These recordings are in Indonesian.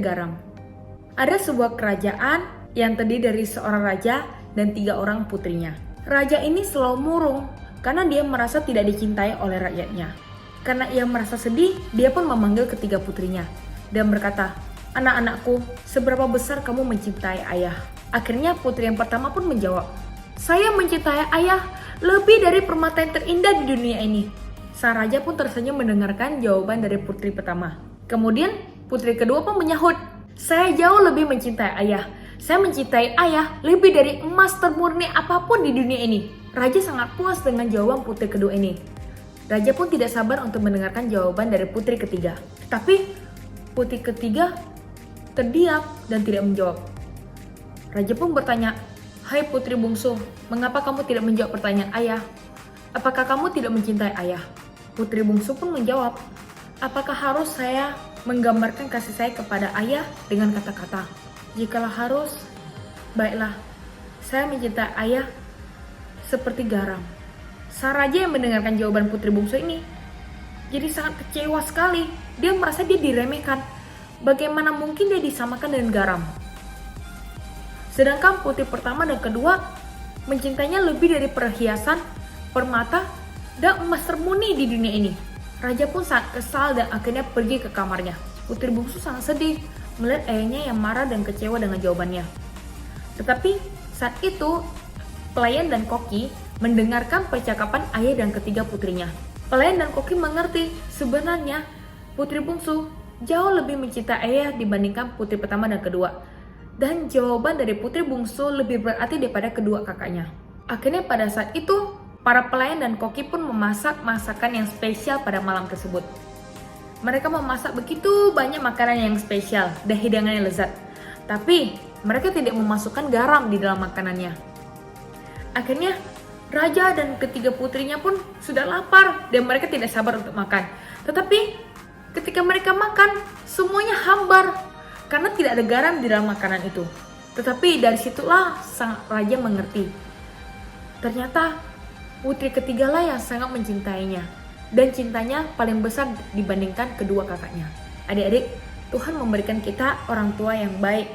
dan garam. Ada sebuah kerajaan yang terdiri dari seorang raja dan 3 orang putrinya. Raja ini selalu murung karena dia merasa tidak dicintai oleh rakyatnya. Karena ia merasa sedih, dia pun memanggil ketiga putrinya dan berkata, "Anak-anakku, seberapa besar kamu mencintai ayah?" Akhirnya putri yang pertama pun menjawab, "Saya mencintai ayah lebih dari permata yang terindah di dunia ini." Sang raja pun tersenyum mendengarkan jawaban dari putri pertama. Kemudian putri kedua pun menyahut, "Saya jauh lebih mencintai ayah. Saya mencintai ayah lebih dari emas termurni apapun di dunia ini." Raja sangat puas dengan jawaban putri kedua ini. Raja pun tidak sabar untuk mendengarkan jawaban dari putri ketiga. Tapi putri ketiga terdiam dan tidak menjawab. Raja pun bertanya, "Hai putri bungsu, mengapa kamu tidak menjawab pertanyaan ayah? Apakah kamu tidak mencintai ayah?" Putri bungsu pun menjawab, "Apakah harus saya menggambarkan kasih saya kepada ayah dengan kata-kata? Jikalau harus, baiklah, saya mencintai ayah seperti garam." Sang raja yang mendengarkan jawaban putri bungsu ini jadi sangat kecewa sekali. Dia merasa dia diremehkan. Bagaimana mungkin dia disamakan dengan garam? Sedangkan putri pertama dan kedua mencintainya lebih dari perhiasan, permata, dan emas termurni di dunia ini. Raja pun sangat kesal dan akhirnya pergi ke kamarnya. Putri bungsu sangat sedih melihat ayahnya yang marah dan kecewa dengan jawabannya. Tetapi saat itu pelayan dan koki mendengarkan percakapan ayah dan ketiga putrinya. Pelayan dan koki mengerti sebenarnya putri bungsu jauh lebih mencintai ayah dibandingkan putri pertama dan kedua. Dan jawaban dari putri bungsu lebih berarti daripada kedua kakaknya. Akhirnya pada saat itu, para pelayan dan koki pun memasak masakan yang spesial pada malam tersebut. Mereka memasak begitu banyak makanan yang spesial dan hidangannya lezat. Tapi mereka tidak memasukkan garam di dalam makanannya. Akhirnya raja dan ketiga putrinya pun sudah lapar dan mereka tidak sabar untuk makan. Tetapi ketika mereka makan, semuanya hambar karena tidak ada garam di dalam makanan itu. Tetapi dari situlah sang raja mengerti. Ternyata putri ketigalah yang sangat mencintainya. Dan cintanya paling besar dibandingkan kedua kakaknya. Adik-adik, Tuhan memberikan kita orang tua yang baik,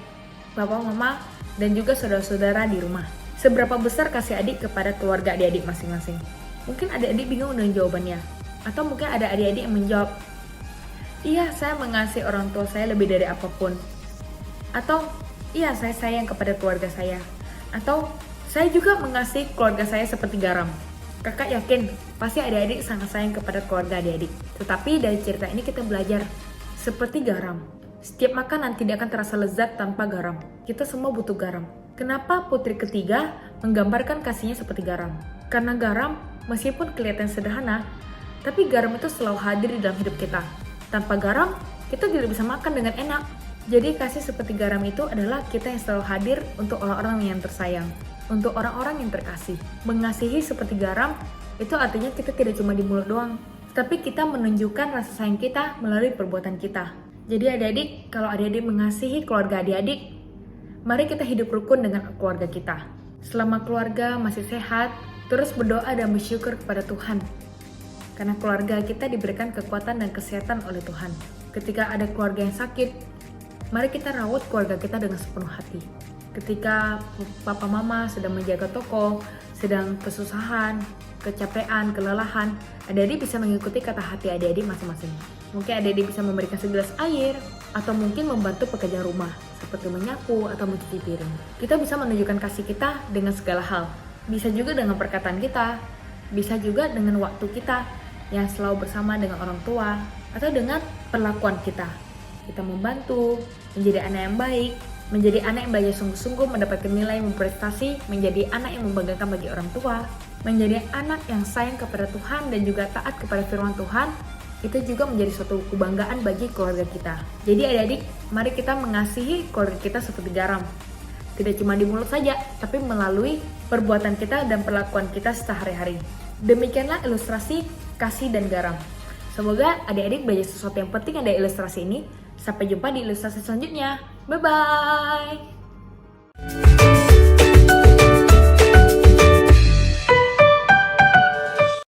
bapak, mama, dan juga saudara-saudara di rumah. Seberapa besar kasih adik kepada keluarga adik-adik masing-masing? Mungkin adik-adik bingung dengan jawabannya. Atau mungkin ada adik-adik yang menjawab, "Iya, saya mengasihi orang tua saya lebih dari apapun." Atau, "Iya, saya sayang kepada keluarga saya." Atau, "Saya juga mengasihi keluarga saya seperti garam." Kakak yakin pasti adik-adik sangat sayang kepada keluarga adik-adik. Tetapi dari cerita ini kita belajar seperti garam. Setiap makanan tidak akan terasa lezat tanpa garam. Kita semua butuh garam. Kenapa putri ketiga menggambarkan kasihnya seperti garam? Karena garam meskipun kelihatan sederhana, tapi garam itu selalu hadir di dalam hidup kita. Tanpa garam, kita tidak bisa makan dengan enak. Jadi kasih seperti garam itu adalah kita yang selalu hadir untuk orang-orang yang tersayang, untuk orang-orang yang terkasih. Mengasihi seperti garam itu artinya kita tidak cuma di mulut doang, tapi kita menunjukkan rasa sayang kita melalui perbuatan kita. Jadi adik-adik, kalau adik-adik mengasihi keluarga adik-adik, mari kita hidup rukun dengan keluarga kita. Selama keluarga masih sehat, terus berdoa dan bersyukur kepada Tuhan. Karena keluarga kita diberikan kekuatan dan kesehatan oleh Tuhan. Ketika ada keluarga yang sakit, mari kita rawat keluarga kita dengan sepenuh hati. Ketika papa mama sedang menjaga toko, sedang kesusahan, kecapean, kelelahan, adik-adik bisa mengikuti kata hati adik-adik masing-masing. Mungkin adik-adik bisa memberikan segelas air, atau mungkin membantu pekerjaan rumah, seperti menyapu atau mencuci piring. Kita bisa menunjukkan kasih kita dengan segala hal. Bisa juga dengan perkataan kita, bisa juga dengan waktu kita yang selalu bersama dengan orang tua, atau dengan perlakuan kita. Kita membantu, menjadi anak yang baik, menjadi anak yang belajar sungguh-sungguh, mendapatkan nilai berprestasi, menjadi anak yang membanggakan bagi orang tua, menjadi anak yang sayang kepada Tuhan dan juga taat kepada firman Tuhan. Itu juga menjadi suatu kebanggaan bagi keluarga kita. Jadi adik-adik, mari kita mengasihi keluarga kita seperti garam. Tidak cuma di mulut saja, tapi melalui perbuatan kita dan perlakuan kita sehari-hari. Demikianlah ilustrasi kasih dan garam. Semoga adik-adik belajar sesuatu yang penting dari ilustrasi ini. Sampai jumpa di ilustrasi selanjutnya. Bye-bye!